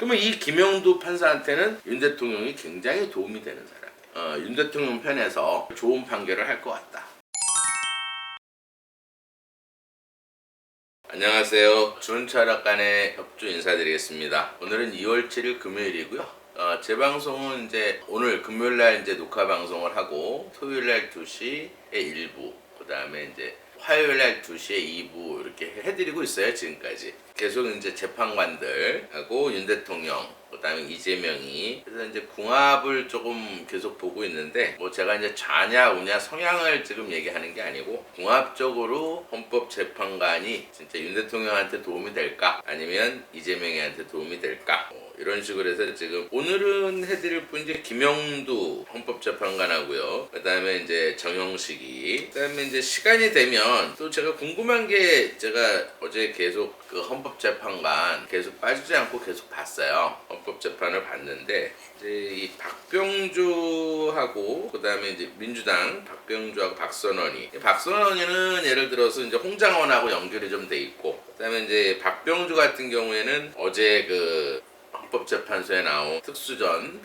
그러면 이 김영두 판사한테는 윤 대통령이 굉장히 도움이 되는 사람이에요. 윤 대통령 편에서 좋은 판결을 할 것 같다. 안녕하세요. 준철학관의 협조 인사드리겠습니다. 오늘은 2월 7일 금요일이고요. 제 방송은 이제 오늘 금요일날 이제 녹화 방송을 하고 토요일날 2시에 1부, 그 다음에 이제 화요일날 2시에 2부 이렇게 해드리고 있어요. 지금까지 계속 이제 재판관들하고 윤 대통령, 그 다음에 이재명이, 그래서 이제 궁합을 조금 계속 보고 있는데, 뭐 제가 이제 좌냐 우냐 성향을 지금 얘기하는 게 아니고, 궁합적으로 헌법재판관이 진짜 윤 대통령한테 도움이 될까, 아니면 이재명이한테 도움이 될까, 이런 식으로 해서 지금 오늘은 해드릴 분 이제 김영두 헌법재판관하고요. 그 다음에 이제 정영식이, 그 다음에 이제 시간이 되면 또 제가 궁금한 게, 제가 어제 계속 그 헌법재판관 계속 빠지지 않고 계속 봤어요. 헌법재판을 봤는데, 이제 이 박병주하고 그 다음에 이제 민주당 박병주하고 박선원이는 예를 들어서 이제 홍장원하고 연결이 좀 돼 있고, 그 다음에 이제 박병주 같은 경우에는 어제 그 헌법재판소에 나온 특수전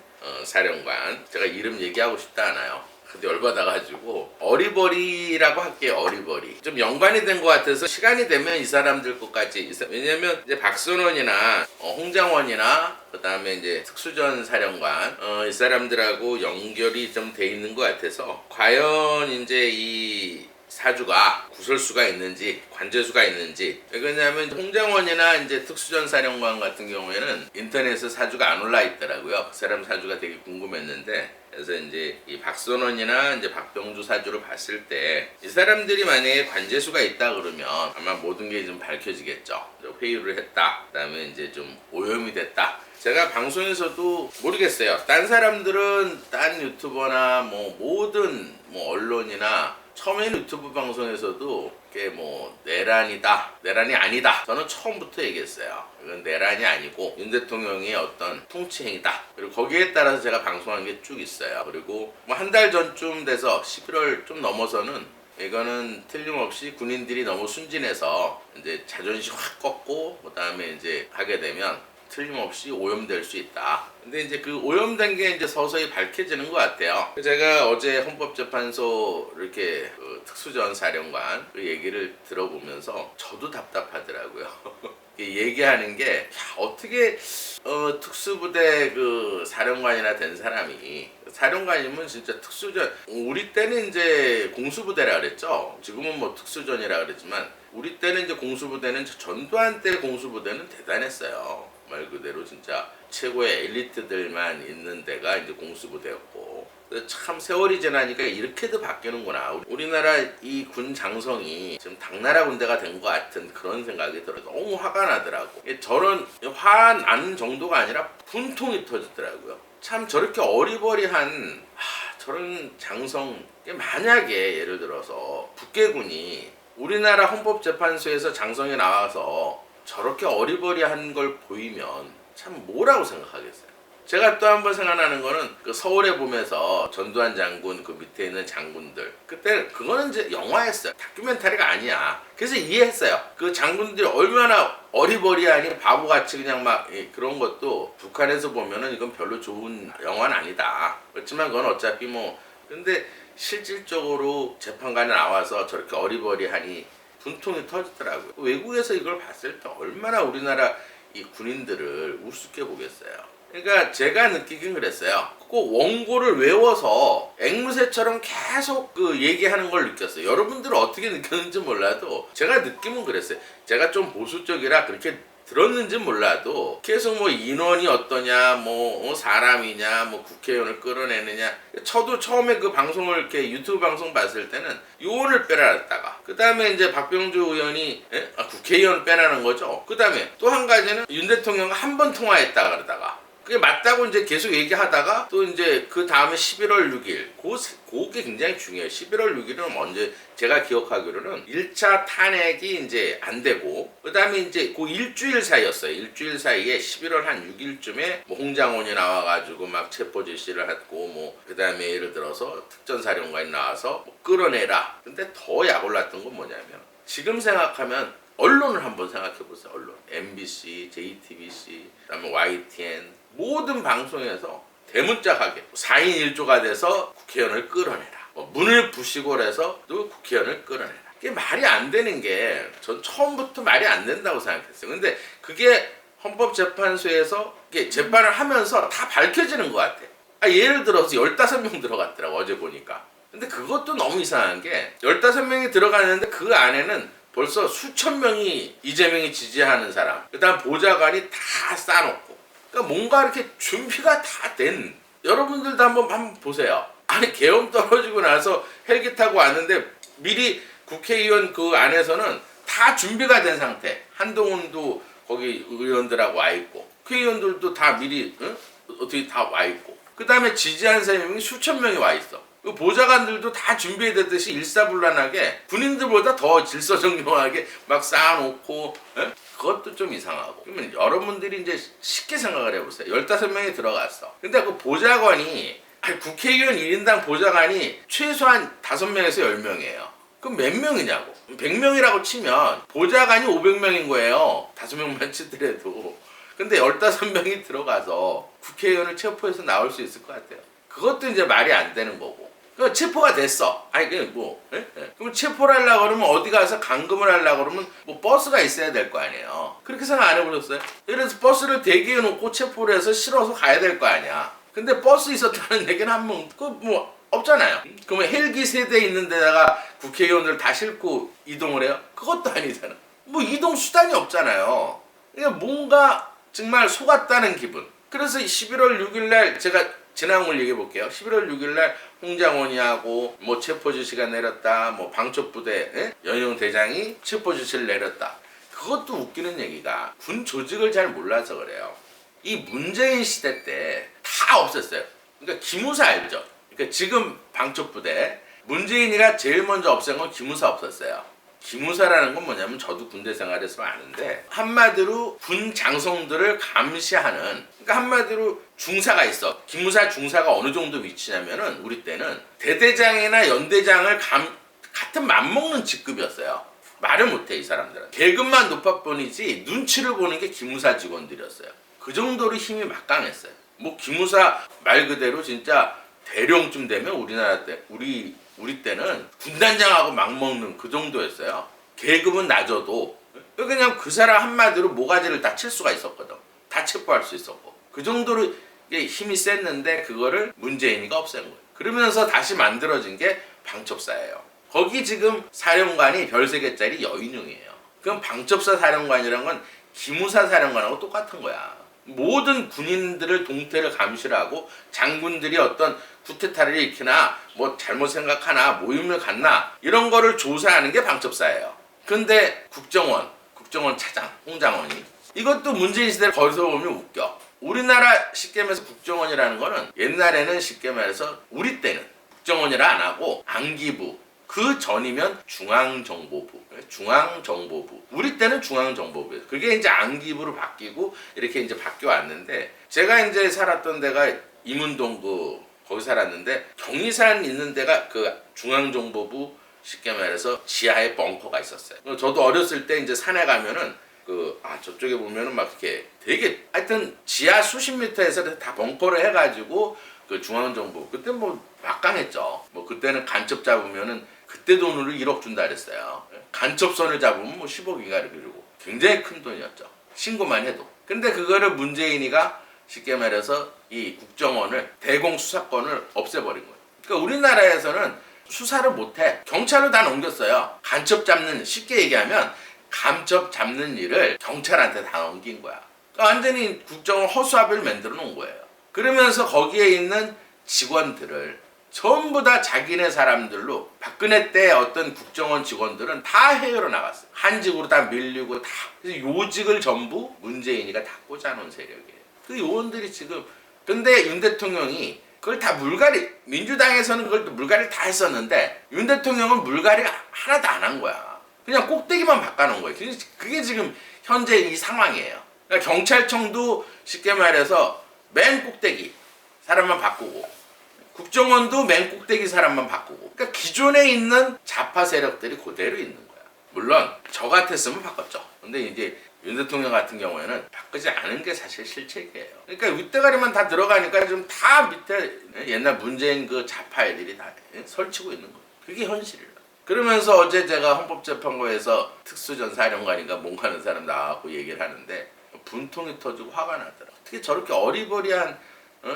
사령관, 제가 이름 얘기하고 싶지 않아요. 근데 열받아가지고 어리버리라고 할게요. 어리버리. 좀 연관이 된 것 같아서 시간이 되면 이 사람들 것까지, 왜냐면 이제 박선원이나 홍장원이나 그 다음에 이제 특수전 사령관, 이 사람들하고 연결이 좀 돼 있는 것 같아서, 과연 이제 이 사주가 구설수가 있는지 관제수가 있는지. 왜냐하면 홍장원이나 이제 특수전 사령관 같은 경우에는 인터넷에 사주가 안 올라 있더라고요. 그 사람 사주가 되게 궁금했는데, 그래서 이제 이 박선원이나 이제 박병주 사주를 봤을 때 이 사람들이 만약에 관제수가 있다 그러면 아마 모든 게 좀 밝혀지겠죠. 회유를 했다, 그다음에 이제 좀 오염이 됐다. 제가 방송에서도 모르겠어요. 딴 사람들은 딴 유튜버나 뭐 모든 뭐 언론이나 처음에 유튜브 방송에서도 이게 뭐 내란이다, 내란이 아니다, 저는 처음부터 얘기했어요. 이건 내란이 아니고 윤 대통령의 어떤 통치행위다. 그리고 거기에 따라서 제가 방송한 게 쭉 있어요. 그리고 뭐 한 달 전쯤 돼서 11월 좀 넘어서는 이거는 틀림없이 군인들이 너무 순진해서 이제 자존심 확 꺾고 그 다음에 이제 하게 되면 틀림없이 오염될 수 있다. 근데 이제 그 오염된 게 이제 서서히 밝혀지는 것 같아요. 제가 어제 헌법재판소 이렇게 그 특수전 사령관 그 얘기를 들어보면서 저도 답답하더라고요. 얘기하는 게, 어떻게 특수부대 그 사령관이나 된 사람이, 사령관이면 진짜 특수전, 우리 때는 이제 공수부대라 그랬죠. 지금은 뭐 특수전이라 그랬지만 우리 때는 이제 공수부대는, 전두환 때 공수부대는 대단했어요. 말 그대로 진짜 최고의 엘리트들만 있는 데가 이제 공수부대였고, 참 세월이 지나니까 이렇게도 바뀌는구나. 우리나라 이 군 장성이 지금 당나라 군대가 된 것 같은 그런 생각이 들어서 너무 화가 나더라고. 저런 화 나는 정도가 아니라 분통이 터지더라고요. 참 저렇게 어리버리한 저런 장성, 만약에 예를 들어서 북계군이 우리나라 헌법재판소에서 장성에 나와서 저렇게 어리버리한 걸 보이면 참 뭐라고 생각하겠어요. 제가 또 한 번 생각나는 거는 그 서울에 보면서 전두환 장군 그 밑에 있는 장군들, 그때 그거는 이제 영화였어요. 다큐멘터리가 아니야. 그래서 이해했어요. 그 장군들이 얼마나 어리버리하니 바보같이 그냥 막 그런 것도 북한에서 보면은 이건 별로 좋은 영화는 아니다. 그렇지만 그건 어차피 뭐, 근데 실질적으로 재판관에 나와서 저렇게 어리버리하니 분통이 터지더라고요. 외국에서 이걸 봤을 때 얼마나 우리나라 이 군인들을 우습게 보겠어요. 그러니까 제가 느끼긴 그랬어요. 꼭 원고를 외워서 앵무새처럼 계속 그 얘기하는 걸 느꼈어요. 여러분들은 어떻게 느꼈는지 몰라도 제가 느낌은 그랬어요. 제가 좀 보수적이라 그렇게 들었는지 몰라도 계속 뭐 인원이 어떠냐, 뭐 사람이냐, 뭐 국회의원을 끌어내느냐. 저도 처음에 그 방송을 이렇게 유튜브 방송 봤을 때는 요원을 빼라했다가, 그 다음에 이제 박병주 의원이 국회의원을 빼라는 거죠. 그 다음에 또 한 가지는 윤 대통령과 한 번 통화했다 그러다가 그게 맞다고 이제 계속 얘기하다가 또 이제 그 다음에 11월 6일 그게 굉장히 중요해요. 11월 6일은 언제, 제가 기억하기로는 1차 탄핵이 이제 안 되고 그 다음에 이제 그 일주일 사이였어요. 일주일 사이에 11월 한 6일쯤에 뭐 홍장원이 나와가지고 막 체포 지시를 했고, 뭐 그 다음에 예를 들어서 특전사령관이 나와서 뭐 끌어내라. 근데 더 약 올랐던 건 뭐냐면, 지금 생각하면 언론을 한번 생각해 보세요. 언론. MBC, JTBC, 그다음에 YTN 모든 방송에서 대문짝하게 4인 1조가 돼서 국회의원을 끌어내라. 문을 부시고 해서 또 국회의원을 끌어내라. 이게 말이 안 되는 게 전 처음부터 말이 안 된다고 생각했어요. 근데 그게 헌법재판소에서 이게 재판을 하면서 다 밝혀지는 것 같아요. 예를 들어서 15명 들어갔더라고 어제 보니까. 근데 그것도 너무 이상한 게 15명이 들어갔는데 그 안에는 벌써 수천 명이 이재명이 지지하는 사람, 그다음 보좌관이 다 쌓아놓고, 그러니까 뭔가 이렇게 준비가 다 된. 여러분들도 한번 보세요. 아니 계엄 떨어지고 나서 헬기 타고 왔는데 미리 국회의원 그 안에서는 다 준비가 된 상태. 한동훈도 거기 의원들하고 와 있고, 국회의원들도 다 미리 어떻게 다 와 있고, 그 다음에 지지하는 사람이 수천 명이 와 있어. 그 보좌관들도 다 준비되듯이 일사불란하게 군인들보다 더 질서정연하게 막 쌓아놓고, 그것도 좀 이상하고. 그러면 여러분들이 이제 쉽게 생각을 해보세요. 15명이 들어갔어. 근데 그 보좌관이, 국회의원 1인당 보좌관이 최소한 5명에서 10명이에요. 그럼 몇 명이냐고. 100명이라고 치면 보좌관이 500명인 거예요. 5명만 치더라도. 근데 15명이 들어가서 국회의원을 체포해서 나올 수 있을 것 같아요. 그것도 이제 말이 안 되는 거고. 그 체포가 됐어. 그럼 체포를 하려고 그러면 어디 가서 감금을 하려고 그러면 뭐 버스가 있어야 될 거 아니에요. 그렇게 생각 안 해보셨어요? 그래서 버스를 대기해 놓고 체포를 해서 실어서 가야 될 거 아니야. 근데 버스 있었다는 얘기는 없잖아요. 그러면 헬기 세대 있는 데다가 국회의원들 다 싣고 이동을 해요? 그것도 아니잖아. 이동 수단이 없잖아요. 그러니까 뭔가 정말 속았다는 기분. 그래서 11월 6일 날 제가 지난걸 얘기해 볼게요. 11월 6일 날 홍장원이하고 체포 지시가 내렸다. 방첩부대 연용 대장이 체포 지시를 내렸다. 그것도 웃기는 얘기가 군 조직을 잘 몰라서 그래요. 이 문재인 시대 때 다 없앴어요. 그러니까 기무사 알죠? 그러니까 지금 방첩부대 문재인이가 제일 먼저 없앤 건 기무사 없었어요. 기무사라는 건 뭐냐면 저도 군대 생활에서 아는데 한마디로 군 장성들을 감시하는, 그러니까 한마디로 중사가 있어. 기무사 중사가 어느 정도 위치냐면은 우리 때는 대대장이나 연대장을 같은 맘먹는 직급이었어요. 말을 못해 이 사람들은. 계급만 높아뿐이지 눈치를 보는 게 기무사 직원들이었어요. 그 정도로 힘이 막강했어요. 기무사 말 그대로 진짜 대령쯤 되면 우리나라 때 우리 때는 군단장하고 막먹는 그 정도였어요. 계급은 낮아도 그냥 그 사람 한마디로 모가지를 다 칠 수가 있었거든. 다 체포할 수 있었고. 그 정도로 힘이 셌는데 그거를 문재인이가 없앤 거예요. 그러면서 다시 만들어진 게 방첩사예요. 거기 지금 사령관이 별 3개짜리 여인용이에요. 그럼 방첩사 사령관이란 건 기무사 사령관하고 똑같은 거야. 모든 군인들을 동태를 감시를 하고 장군들이 어떤 쿠데타를 일으키나 잘못 생각하나 모임을 갖나 이런 거를 조사하는 게 방첩사예요. 근데 국정원 차장 홍장원이 이것도 문재인 시대를 거기서 보면 웃겨. 우리나라 쉽게 말해서 국정원이라는 거는 옛날에는 쉽게 말해서 우리 때는 국정원이라 안 하고 안기부, 그 전이면 중앙정보부. 우리 때는 중앙정보부예요. 그게 이제 안기부로 바뀌고 이렇게 이제 바뀌어 왔는데, 제가 이제 살았던 데가 이문동 거기 살았는데 경의산 있는 데가 그 중앙정보부 쉽게 말해서 지하에 벙커가 있었어요. 저도 어렸을 때 이제 산에 가면은 저쪽에 보면은 막 이렇게 되게 하여튼 지하 수십 미터에서 다 벙커를 해가지고 그 중앙정보 그때 막강했죠. 그때는 간첩 잡으면은 그때 돈으로 1억 준다 그랬어요. 간첩선을 잡으면 10억인가 이렇게 주고 굉장히 큰 돈이었죠. 신고만 해도. 근데 그거를 문재인이가 쉽게 말해서 이 국정원을 대공수사권을 없애버린 거예요. 그러니까 우리나라에서는 수사를 못해. 경찰로 다 넘겼어요. 간첩 잡는, 쉽게 얘기하면 간첩 잡는 일을 경찰한테 다 넘긴 거야. 그러니까 완전히 국정원 허수아비를 만들어 놓은 거예요. 그러면서 거기에 있는 직원들을 전부 다 자기네 사람들로, 박근혜 때 어떤 국정원 직원들은 다 해외로 나갔어요. 한직으로 다 밀리고 다. 그래서 요직을 전부 문재인이가 다 꽂아놓은 세력이에요. 그 요원들이 지금, 근데 윤 대통령이 그걸 다 민주당에서는 그걸 또 물갈이를 다 했었는데 윤 대통령은 물갈이 하나도 안 한 거야. 그냥 꼭대기만 바꿔놓은 거예요. 그게 지금 현재 이 상황이에요. 그러니까 경찰청도 쉽게 말해서 맨 꼭대기 사람만 바꾸고, 국정원도 맨 꼭대기 사람만 바꾸고, 그러니까 기존에 있는 좌파 세력들이 그대로 있는 거야. 물론 저 같았으면 바꿨죠. 근데 이제 윤 대통령 같은 경우에는 바꾸지 않은 게 사실 실책이에요. 그러니까 윗대가리만 다 들어가니까 좀 다 밑에 옛날 문재인 그 좌파 애들이 다 설치고 있는 거예요. 그게 현실이에요. 그러면서 어제 제가 헌법재판소에서 특수전사령관인가 뭔가 하는 사람 나와갖고 얘기를 하는데 분통이 터지고 화가 나더라. 어떻게 저렇게 어리버리한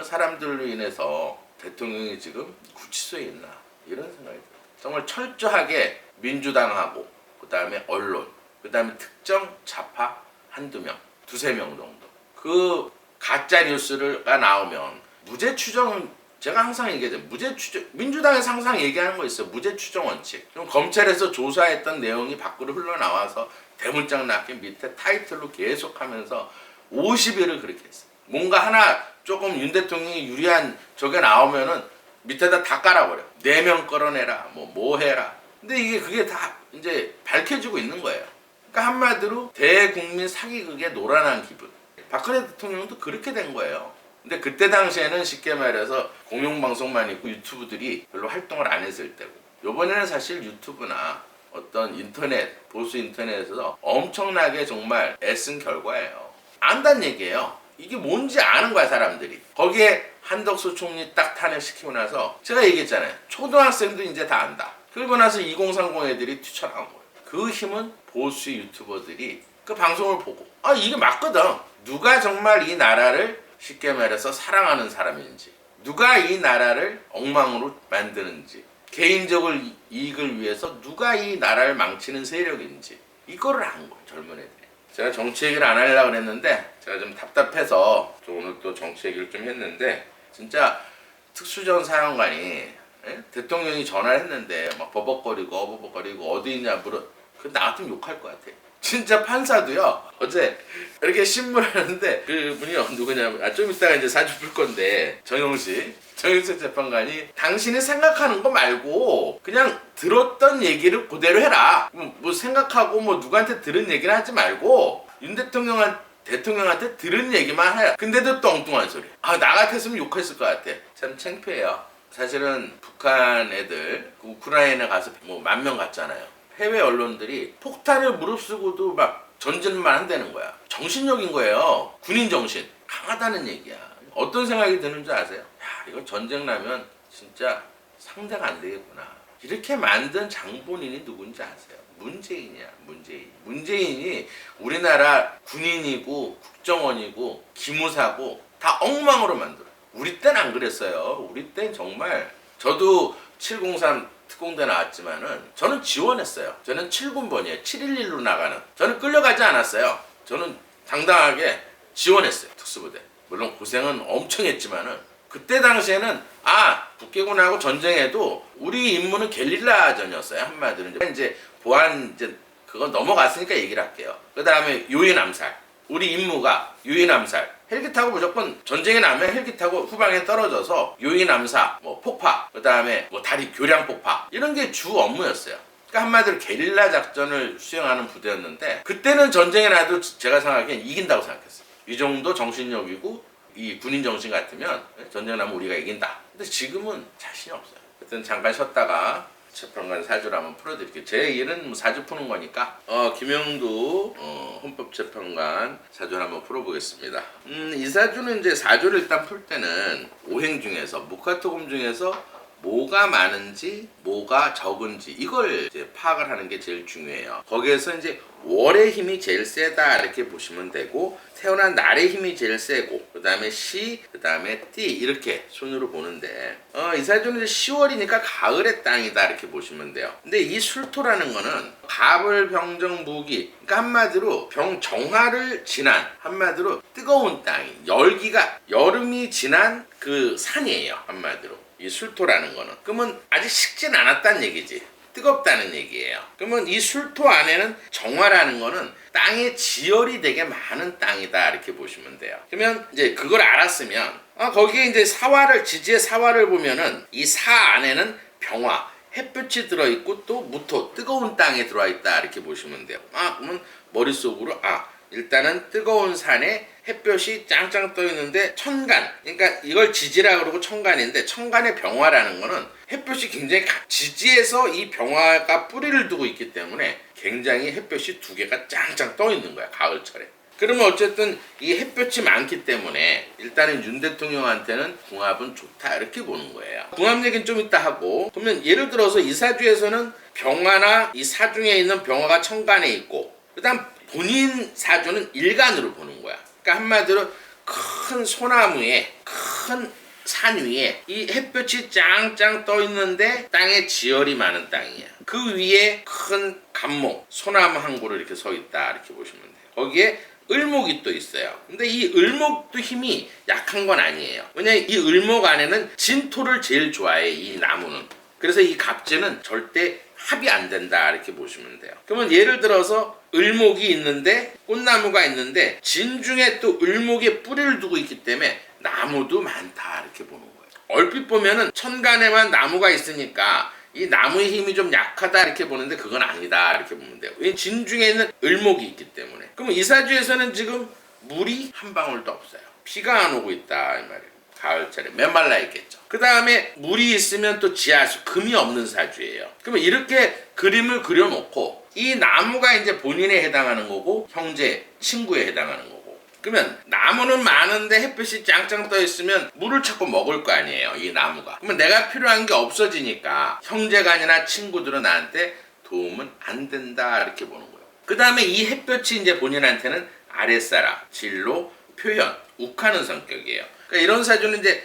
사람들로 인해서 대통령이 지금 구치소에 있나 이런 생각이 들어요. 정말 철저하게 민주당하고 그 다음에 언론 그 다음에 특정 좌파 한두 명, 두세 명 정도 그 가짜 뉴스가 나오면 무죄 추정은 제가 항상 얘기하죠. 무죄 추정 민주당에서 항상 얘기하는 거 있어요. 무죄 추정 원칙. 그럼 검찰에서 조사했던 내용이 밖으로 흘러나와서 대문짝 낮게 밑에 타이틀로 계속하면서 50일을 그렇게 했어요. 뭔가 하나 조금 윤 대통령이 유리한 저게 나오면은 밑에다 다 깔아버려. 4명 끌어내라. 뭐 해라. 근데 그게 다 이제 밝혀지고 있는 거예요. 그러니까 한마디로 대국민 사기극에 놀아난 기분. 박근혜 대통령도 그렇게 된 거예요. 근데 그때 당시에는 쉽게 말해서 공영방송만 있고 유튜브들이 별로 활동을 안 했을 때고 요번에는 사실 유튜브나 어떤 인터넷, 보수 인터넷에서 엄청나게 정말 애쓴 결과예요. 안다는 얘기예요. 이게 뭔지 아는 거야 사람들이. 거기에 한덕수 총리 딱 탄핵시키고 나서 제가 얘기했잖아요. 초등학생도 이제 다 안다. 그리고 나서 2030 애들이 뛰쳐나온 거예요. 그 힘은 보수 유튜버들이 그 방송을 보고 이게 맞거든. 누가 정말 이 나라를 쉽게 말해서 사랑하는 사람인지 누가 이 나라를 엉망으로 만드는지 개인적인 이익을 위해서 누가 이 나라를 망치는 세력인지 이거를 안 거예요. 젊은 애들이. 제가 정치 얘기를 안 하려고 했는데 제가 좀 답답해서 오늘 또 정치 얘기를 좀 했는데 진짜 특수전사령관이 대통령이 전화를 했는데 막 버벅거리고 어디 있냐 물어 나 같으면 욕할 것 같아. 진짜 판사도요 어제 이렇게 신문을 하는데 그분이요 누구냐 좀 이따가 이제 사주 풀 건데 정영식 재판관이 당신이 생각하는 거 말고 그냥 들었던 얘기를 그대로 해라. 뭐 생각하고 뭐 누구한테 들은 얘기를 하지 말고 윤 대통령한테 들은 얘기만 해라. 근데도 또 엉뚱한 소리. 나 같았으면 욕했을 것 같아. 참 창피해요. 사실은 북한 애들 우크라이나 가서 뭐 10,000명 갔잖아요. 해외 언론들이 폭탄을 무릅쓰고도 막 전진만 한다는 거야. 정신력인 거예요. 군인 정신. 강하다는 얘기야. 어떤 생각이 드는 줄 아세요? 이거 전쟁 나면 진짜 상대가 안 되겠구나. 이렇게 만든 장본인이 누군지 아세요? 문재인이야. 문재인이 우리나라 군인이고 국정원이고 기무사고 다 엉망으로 만들어. 우리 땐 안 그랬어요. 우리 땐 정말 저도 703 특공대 나왔지만은 저는 지원했어요. 저는 7군번이에요. 711로 나가는. 저는 끌려가지 않았어요. 저는 당당하게 지원했어요. 특수부대. 물론 고생은 엄청 했지만은 그때 당시에는 북괴군하고 전쟁에도 우리 임무는 게릴라전이었어요. 한마디로 이제 보안 그건 넘어갔으니까 얘기를 할게요. 그 다음에 요인 암살. 우리 임무가 요인 암살. 헬기 타고 무조건 전쟁이 나면 헬기 타고 후방에 떨어져서 요인 암사, 뭐 폭파, 그 다음에 뭐 다리 교량 폭파 이런 게 주 업무였어요. 그러니까 한마디로 게릴라 작전을 수행하는 부대였는데 그때는 전쟁이 나도 제가 생각하기엔 이긴다고 생각했어요. 이 정도 정신력이고 이 군인 정신 같으면 전쟁 나면 우리가 이긴다. 근데 지금은 자신이 없어요. 하여튼 잠깐 쉬었다가 재판관 사주를 한번 풀어드릴게요. 제 일은 뭐 사주 푸는 거니까 김영두 헌법재판관 사주를 한번 풀어보겠습니다. 이 사주는 이제 사주를 일단 풀 때는 오행 중에서 무카토금 중에서 뭐가 많은지 뭐가 적은지 이걸 이제 파악을 하는 게 제일 중요해요. 거기에서 이제 월의 힘이 제일 세다 이렇게 보시면 되고 태어난 날의 힘이 제일 세고 그 다음에 시, 그 다음에 띠 이렇게 순으로 보는데 이 사주는 이제 10월이니까 가을의 땅이다 이렇게 보시면 돼요. 근데 이 술토라는 거는 갑을 병정 무기 그러니까 한마디로 병정화를 지난 한마디로 뜨거운 땅이 열기가 여름이 지난 그 산이에요. 한마디로 이 술토라는 거는 그러면 아직 식진 않았다는 얘기지. 뜨겁다는 얘기예요. 그러면 이 술토 안에는 정화라는 거는 땅의 지열이 되게 많은 땅이다 이렇게 보시면 돼요. 그러면 이제 그걸 알았으면 거기에 이제 사화를 지지의 사화를 보면은 이 사 안에는 병화 햇볕이 들어있고 또 무토 뜨거운 땅에 들어와 있다 이렇게 보시면 돼요. 그러면 머릿속으로 일단은 뜨거운 산에 햇볕이 짱짱 떠 있는데 천간 그러니까 이걸 지지라 그러고 천간인데 천간의 병화라는 거는 햇볕이 굉장히 지지에서 이 병화가 뿌리를 두고 있기 때문에 굉장히 햇볕이 두 개가 짱짱 떠 있는 거야, 가을철에. 그러면 어쨌든 이 햇볕이 많기 때문에 일단은 윤 대통령한테는 궁합은 좋다 이렇게 보는 거예요. 궁합 얘기는 좀 이따 하고, 그러면 예를 들어서 이 사주에서는 병화나 이 사중에 있는 병화가 천간에 있고, 그다음 본인 사주는 일간으로 보는 거야. 그러니까 한마디로 큰 소나무에, 큰 산 위에 이 햇볕이 짱짱 떠 있는데 땅에 지열이 많은 땅이야. 그 위에 큰 감목, 소나무 한 그루 이렇게 서 있다 이렇게 보시면 돼요. 거기에 을목이 또 있어요. 근데 이 을목도 힘이 약한 건 아니에요. 왜냐면 이 을목 안에는 진토를 제일 좋아해, 이 나무는. 그래서 이 갑진은 절대 합이 안 된다 이렇게 보시면 돼요. 그러면 예를 들어서 을목이 있는데, 꽃나무가 있는데 진중에 또 을목에 뿌리를 두고 있기 때문에 나무도 많다 이렇게 보는 거예요. 얼핏 보면은 천간에만 나무가 있으니까 이 나무의 힘이 좀 약하다 이렇게 보는데 그건 아니다 이렇게 보면 돼요. 왜? 진중에 있는 을목이 있기 때문에. 그럼 이 사주에서는 지금 물이 한 방울도 없어요. 비가 안 오고 있다 이 말이에요. 가을철에 메말라 있겠죠. 그 다음에 물이 있으면 또 지하수, 금이 없는 사주예요. 그러면 이렇게 그림을 그려놓고 이 나무가 이제 본인에 해당하는 거고 형제, 친구에 해당하는 거고. 그러면 나무는 많은데 햇빛이 짱짱 떠 있으면 물을 자꾸 먹을 거 아니에요, 이 나무가. 그러면 내가 필요한 게 없어지니까 형제간이나 친구들은 나한테 도움은 안 된다 이렇게 보는 거예요. 그 다음에 이 햇볕이 이제 본인한테는 아랫사람, 진로, 표현, 욱하는 성격이에요. 그러니까 이런 사주는 이제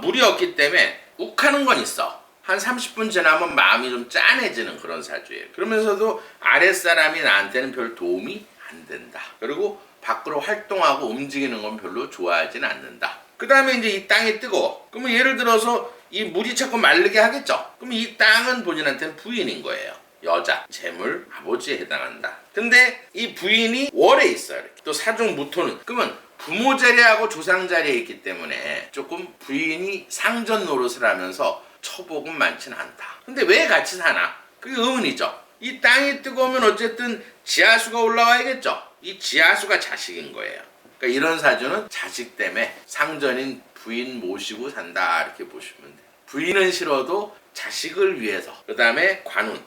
물이 없기 때문에 욱하는 건 있어. 한 30분 지나면 마음이 좀 짠해지는 그런 사주예요. 그러면서도 아랫사람이 나한테는 별 도움이 안 된다. 그리고 밖으로 활동하고 움직이는 건 별로 좋아하진 않는다. 그 다음에 이제 이 땅이 뜨거워. 그러면 예를 들어서 이 물이 자꾸 마르게 하겠죠. 그럼 이 땅은 본인한테는 부인인 거예요. 여자, 재물, 아버지에 해당한다. 근데 이 부인이 월에 있어요. 이렇게. 또 사중 무토는. 그러면 부모 자리하고 조상 자리에 있기 때문에 조금 부인이 상전 노릇을 하면서 처복은 많지는 않다. 근데 왜 같이 사나? 그게 의문이죠. 이 땅이 뜨거우면 어쨌든 지하수가 올라와야겠죠. 이 지하수가 자식인 거예요. 그러니까 이런 사주는 자식 때문에 상전인 부인 모시고 산다 이렇게 보시면 돼요. 부인은 싫어도 자식을 위해서, 그 다음에 관운,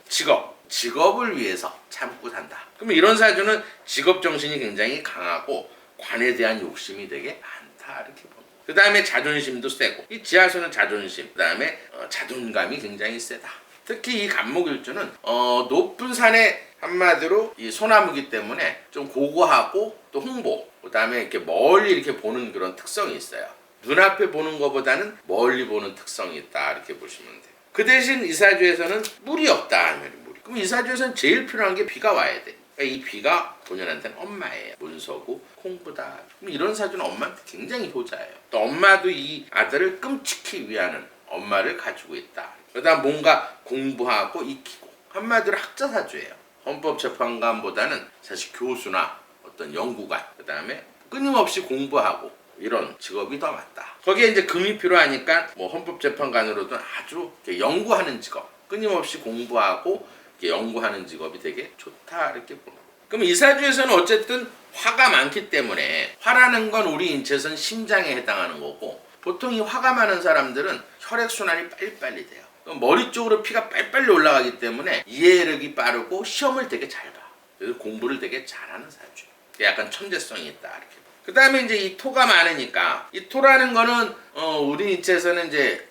직업을 위해서 참고 산다. 그러면 이런 사주는 직업 정신이 굉장히 강하고 관에 대한 욕심이 되게 많다 이렇게 봅니다. 그 다음에 자존심도 세고, 이 지하수는 자존심, 그 다음에 자존감이 굉장히 세다. 특히 이 간목일주는 높은 산에 한마디로 이 소나무기 때문에 좀 고고하고 또 홍보, 그 다음에 이렇게 멀리 이렇게 보는 그런 특성이 있어요. 눈앞에 보는 것보다는 멀리 보는 특성이 있다 이렇게 보시면 돼요. 그 대신 이 사주에서는 물이 없다. 물이. 그럼 이 사주에서는 제일 필요한 게 비가 와야 돼. 그러니까 이 비가 본인한테는 엄마예요. 문서고 콩부다. 그럼 이런 사주는 엄마한테 굉장히 효자예요. 또 엄마도 이 아들을 끔찍히 위하는 엄마를 가지고 있다. 그다음 뭔가 공부하고 익히고, 한마디로 학자 사주예요. 헌법재판관보다는 사실 교수나 어떤 연구관, 그 다음에 끊임없이 공부하고 이런 직업이 더 맞다. 거기에 이제 금이 필요하니까 뭐 헌법재판관으로도 아주 연구하는 직업, 끊임없이 공부하고 연구하는 직업이 되게 좋다 이렇게 보는 거예요. 그럼 이 사주에서는 어쨌든 화가 많기 때문에, 화라는 건 우리 인체에서는 심장에 해당하는 거고, 보통 이 화가 많은 사람들은 혈액순환이 빨리빨리 돼요. 머리 쪽으로 피가 빨리빨리 올라가기 때문에 이해력이 빠르고 시험을 되게 잘 봐. 그래서 공부를 되게 잘하는 사주예요. 약간 천재성이 있다 이렇게. 그 다음에 이제 이 토가 많으니까, 이 토라는 거는 우리 인체에서는 이제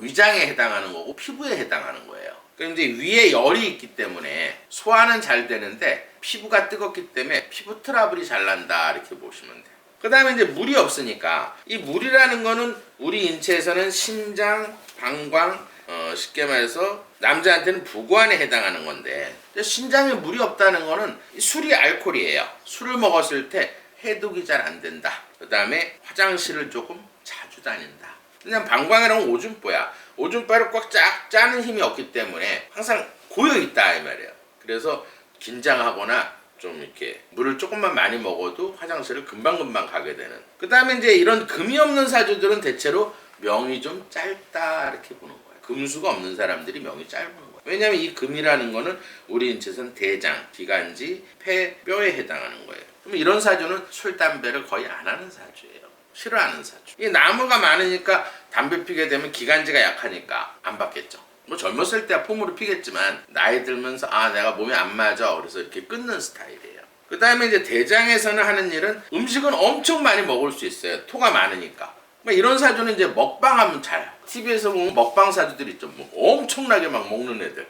위장에 해당하는 거고 피부에 해당하는 거예요. 그러니까 이제 위에 열이 있기 때문에 소화는 잘 되는데 피부가 뜨겁기 때문에 피부 트러블이 잘 난다 이렇게 보시면 돼요. 그 다음에 이제 물이 없으니까, 이 물이라는 거는 우리 인체에서는 심장, 방광, 쉽게 말해서 남자한테는 부관에 해당하는 건데, 신장에 물이 없다는 거는 술이 알코올이에요. 술을 먹었을 때 해독이 잘 안 된다. 그 다음에 화장실을 조금 자주 다닌다. 그냥 방광이라는 건 오줌보야. 오줌바를 꽉 짜는 힘이 없기 때문에 항상 고여있다 이 말이에요. 그래서 긴장하거나 좀 이렇게 물을 조금만 많이 먹어도 화장실을 금방금방 가게 되는. 그 다음에 이제 이런 금이 없는 사주들은 대체로 명이 좀 짧다 이렇게 보는 거예요. 금수가 없는 사람들이 명이 짧은 거예요. 왜냐하면 이 금이라는 거는 우리 인체에서는 대장, 기관지, 폐, 뼈에 해당하는 거예요. 그럼 이런 사주는 술, 담배를 거의 안 하는 사주예요. 싫어하는 사주. 이 나무가 많으니까 담배 피게 되면 기관지가 약하니까 안 받겠죠. 뭐 젊었을 때야 폼으로 피겠지만 나이 들면서 아 내가 몸에 안 맞아 그래서 이렇게 끊는 스타일이에요. 그 다음에 이제 대장에서는 하는 일은 음식은 엄청 많이 먹을 수 있어요. 토가 많으니까. 이런 사주는 이제 먹방하면 잘 TV에서 보면 먹방 사주들 있죠. 뭐 엄청나게 막 먹는 애들.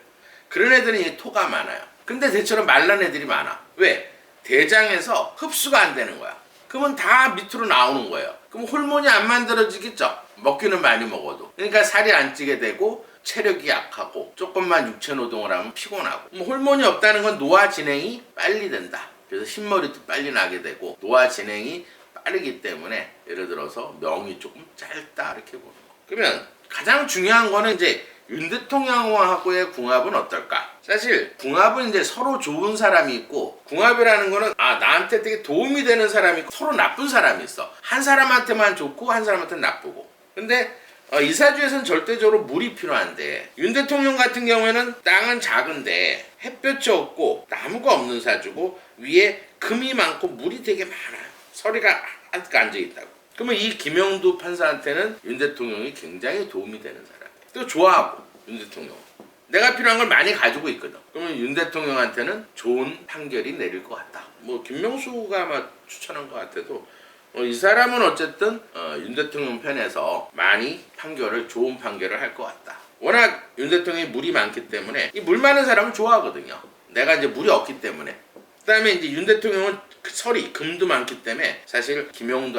그런 애들은 이 토가 많아요. 근데 대체로 말란 애들이 많아. 왜? 대장에서 흡수가 안 되는 거야. 그러면 다 밑으로 나오는 거예요. 그럼 호르몬이 안 만들어지겠죠? 먹기는 많이 먹어도. 그러니까 살이 안 찌게 되고 체력이 약하고 조금만 육체 노동을 하면 피곤하고. 호르몬이 없다는 건 노화 진행이 빨리 된다. 그래서 흰머리도 빨리 나게 되고 노화 진행이 빠르기 때문에 예를 들어서 명이 조금 짧다 이렇게 보는 거. 그러면 가장 중요한 거는 이제 윤 대통령하고의 궁합은 어떨까? 사실 궁합은 이제 서로 좋은 사람이 있고 궁합이라는 거는 나한테 되게 도움이 되는 사람이 있고 서로 나쁜 사람이 있어. 한 사람한테만 좋고 한 사람한테는 나쁘고. 근데 이 사주에서는 절대적으로 물이 필요한데 윤 대통령 같은 경우에는 땅은 작은데 햇볕이 없고 나무가 없는 사주고 위에 금이 많고 물이 되게 많아요. 서리가 아득 앉아있다고. 그러면 이 김영두 판사한테는 윤 대통령이 굉장히 도움이 되는 사람이에요. 또 좋아하고 윤 대통령 내가 필요한 걸 많이 가지고 있거든. 그러면 윤 대통령한테는 좋은 판결이 내릴 것 같다. 뭐 김명수가 아마 추천한 것 같아도 이 사람은 어쨌든 윤 대통령 편에서 많이 좋은 판결을 할 것 같다. 워낙 윤 대통령이 물이 많기 때문에 이 물 많은 사람은 좋아하거든요. 내가 이제 물이 없기 때문에. 그다음에 이제 윤 대통령은 설이 금도 많기 때문에 사실 김영도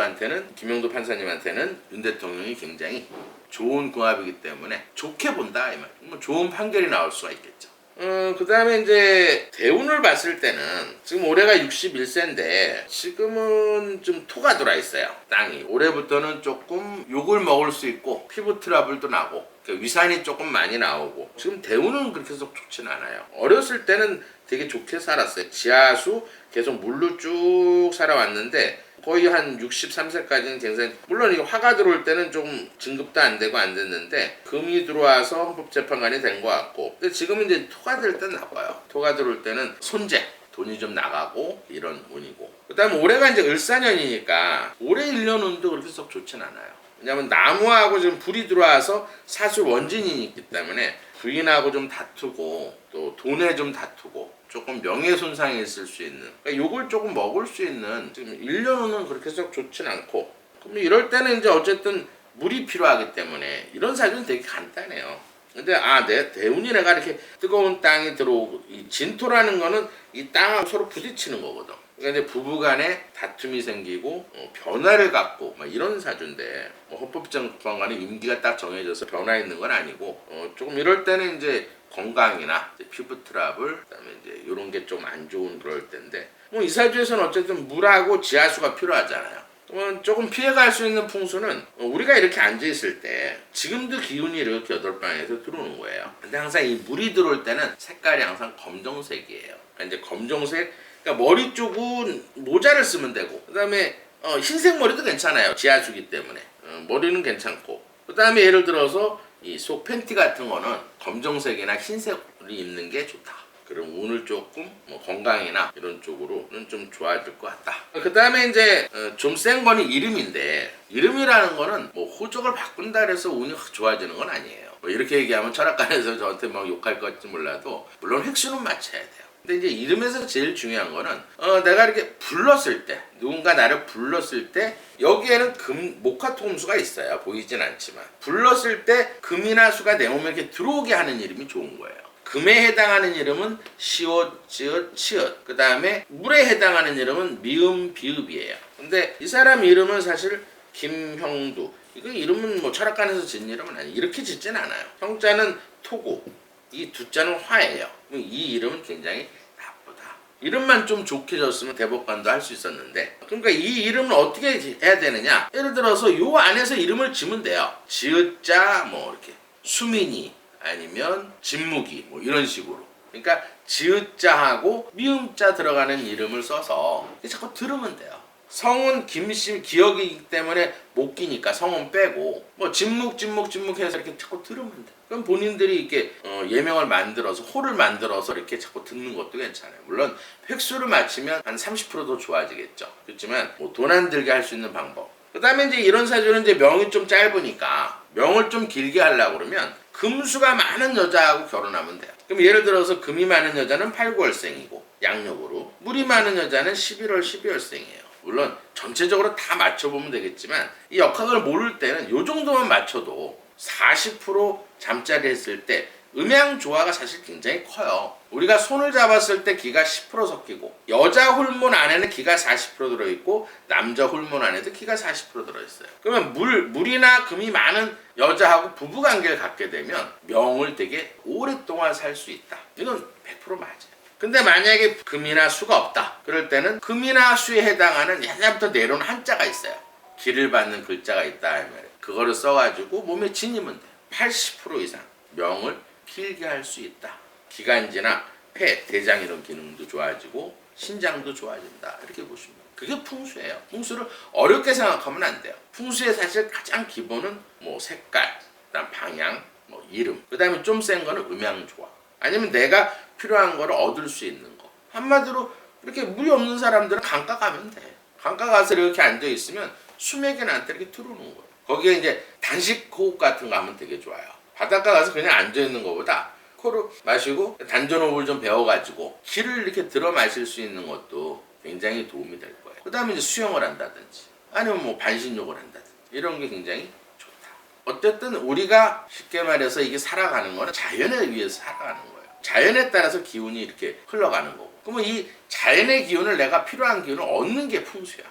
판사님한테는 윤 대통령이 굉장히 좋은 궁합이기 때문에 좋게 본다 이 말. 뭐 좋은 판결이 나올 수가 있겠죠. 그 다음에 이제 대운을 봤을 때는 지금 올해가 61세인데 지금은 좀 토가 들어있어요. 땅이. 올해부터는 조금 욕을 먹을 수 있고 피부 트러블도 나고 그러니까 위산이 조금 많이 나오고 지금 대운은 그렇게 썩 좋진 않아요. 어렸을 때는 되게 좋게 살았어요. 지하수 계속 물로 쭉 살아왔는데 거의 한 63세까지는 굉장히 물론 이게 화가 들어올 때는 좀 진급도 안 되고 안 됐는데 금이 들어와서 헌법재판관이 된 것 같고 근데 지금은 이제 토가 될 때는 나빠요. 토가 들어올 때는 손재 돈이 좀 나가고 이런 운이고 그 다음에 올해가 이제 을사년이니까 올해 1년 운도 그렇게 썩 좋진 않아요. 왜냐면 나무하고 지금 불이 들어와서 사술 원진이 있기 때문에 부인하고 좀 다투고 또 돈에 좀 다투고 조금 명예손상이 있을 수 있는 그러니까 욕을 조금 먹을 수 있는 지금 1년 후는 그렇게 썩 좋진 않고 그럼 이럴 때는 이제 어쨌든 물이 필요하기 때문에 이런 사주는 되게 간단해요. 근데 내 대운이 내가 이렇게 뜨거운 땅이 들어오고 이 진토라는 거는 이 땅하고 서로 부딪히는 거거든. 그러니까 이제 부부간에 다툼이 생기고 변화를 갖고 막 이런 사주인데 헌법재판관의 임기가 딱 정해져서 변화 있는 건 아니고 조금 이럴 때는 이제 건강이나 이제 피부 트러블 그다음에 이제 이런 게 좀 안 좋은 그럴 때인데 이 사주에서는 어쨌든 물하고 지하수가 필요하잖아요. 그러면 조금 피해갈 수 있는 풍수는 우리가 이렇게 앉아 있을 때 지금도 기운이 이렇게 8방에서 들어오는 거예요. 근데 항상 이 물이 들어올 때는 색깔이 항상 검정색이에요. 그러니까 이제 검정색 그러니까 머리 쪽은 모자를 쓰면 되고 그 다음에 흰색 머리도 괜찮아요. 지하수기 때문에 머리는 괜찮고 그 다음에 예를 들어서 이 속 팬티 같은 거는 검정색이나 흰색을 입는 게 좋다. 그럼 운을 조금 건강이나 이런 쪽으로는 좀 좋아질 것 같다. 그 다음에 이제 좀 센 거는 이름인데 이름이라는 거는 호적을 바꾼다 해서 운이 확 좋아지는 건 아니에요. 이렇게 얘기하면 철학관에서 저한테 막 욕할 것 같지 몰라도 물론 획수는 맞춰야 돼요. 근데 이제 이름에서 제일 중요한 거는 내가 이렇게 불렀을 때 누군가 나를 불렀을 때 여기에는 목화토금수가 있어요. 보이진 않지만 불렀을 때 금이나 수가 내 몸에 이렇게 들어오게 하는 이름이 좋은 거예요. 금에 해당하는 이름은 시옷, 지읒, 치읒. 그 다음에 물에 해당하는 이름은 미음, 비읍이에요. 근데 이 사람 이름은 사실 김형두. 이거 이름은 철학관에서 짓는 이름은 아니에요. 이렇게 짓진 않아요. 형자는 토고, 이 두자는 화예요. 이 이름은 굉장히 나쁘다. 이름만 좀 좋게 졌으면 대법관도 할 수 있었는데 그러니까 이 이름은 어떻게 해야 되느냐? 예를 들어서 요 안에서 이름을 지면 돼요. 지읒자 이렇게 수민이 아니면 진무기 이런 식으로. 그러니까 지읒자하고 미음자 들어가는 이름을 써서 자꾸 들으면 돼요. 성은 김씨 기억이기 때문에 못 끼니까 성은 빼고 진묵 해서 이렇게 자꾸 들으면 돼. 그럼 본인들이 이렇게 예명을 만들어서 호를 만들어서 이렇게 자꾸 듣는 것도 괜찮아요. 물론 획수를 맞추면 한 30%도 좋아지겠죠. 그렇지만 돈 안 들게 할 수 있는 방법. 그 다음에 이제 이런 사주는 이제 명이 좀 짧으니까 명을 좀 길게 하려고 그러면 금수가 많은 여자하고 결혼하면 돼요. 그럼 예를 들어서 금이 많은 여자는 8, 9월생이고 양력으로, 물이 많은 여자는 11월, 12월생이에요. 물론 전체적으로 다 맞춰보면 되겠지만 이 역학을 모를 때는 요 정도만 맞춰도 40% 잠자리 했을 때 음양 조화가 사실 굉장히 커요. 우리가 손을 잡았을 때 기가 10% 섞이고 여자 홀몬 안에는 기가 40% 들어있고 남자 홀몬 안에도 기가 40% 들어있어요. 그러면 물이나 금이 많은 여자하고 부부관계를 갖게 되면 명을 되게 오랫동안 살 수 있다. 이건 100% 맞아요. 근데 만약에 금이나 수가 없다. 그럴 때는 금이나 수에 해당하는 옛날부터 내려온 한자가 있어요. 기를 받는 글자가 있다 하면 그거를 써가지고 몸에 지니면 돼요. 80% 이상 명을 길게 할 수 있다. 기관지나 폐, 대장 이런 기능도 좋아지고 신장도 좋아진다. 이렇게 보시면 돼요. 그게 풍수예요. 풍수를 어렵게 생각하면 안 돼요. 풍수의 사실 가장 기본은 뭐 색깔, 그다음 방향, 뭐 이름, 그다음에 좀 센 거는 음양 조화. 아니면 내가 필요한 거를 얻을 수 있는 거. 한마디로 이렇게 물이 없는 사람들은 강가 가면 돼. 강가 가서 이렇게 앉아 있으면 수맥이 나한테 이렇게 들어오는 거예요. 거기에 이제 단식 호흡 같은 거 하면 되게 좋아요. 바닷가 가서 그냥 앉아 있는 것보다 코를 마시고 단전호흡을 좀 배워가지고 기를 이렇게 들어 마실 수 있는 것도 굉장히 도움이 될 거예요. 그 다음에 이제 수영을 한다든지 아니면 뭐 반신욕을 한다든지 이런 게 굉장히 좋다. 어쨌든 우리가 쉽게 말해서 이게 살아가는 거는 자연에 의해서 살아가는 거예요. 자연에 따라서 기운이 이렇게 흘러가는 거고. 그러면 이 자연의 기운을 내가 필요한 기운을 얻는 게 풍수야.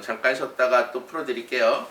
잠깐 쉬었다가 또 풀어드릴게요.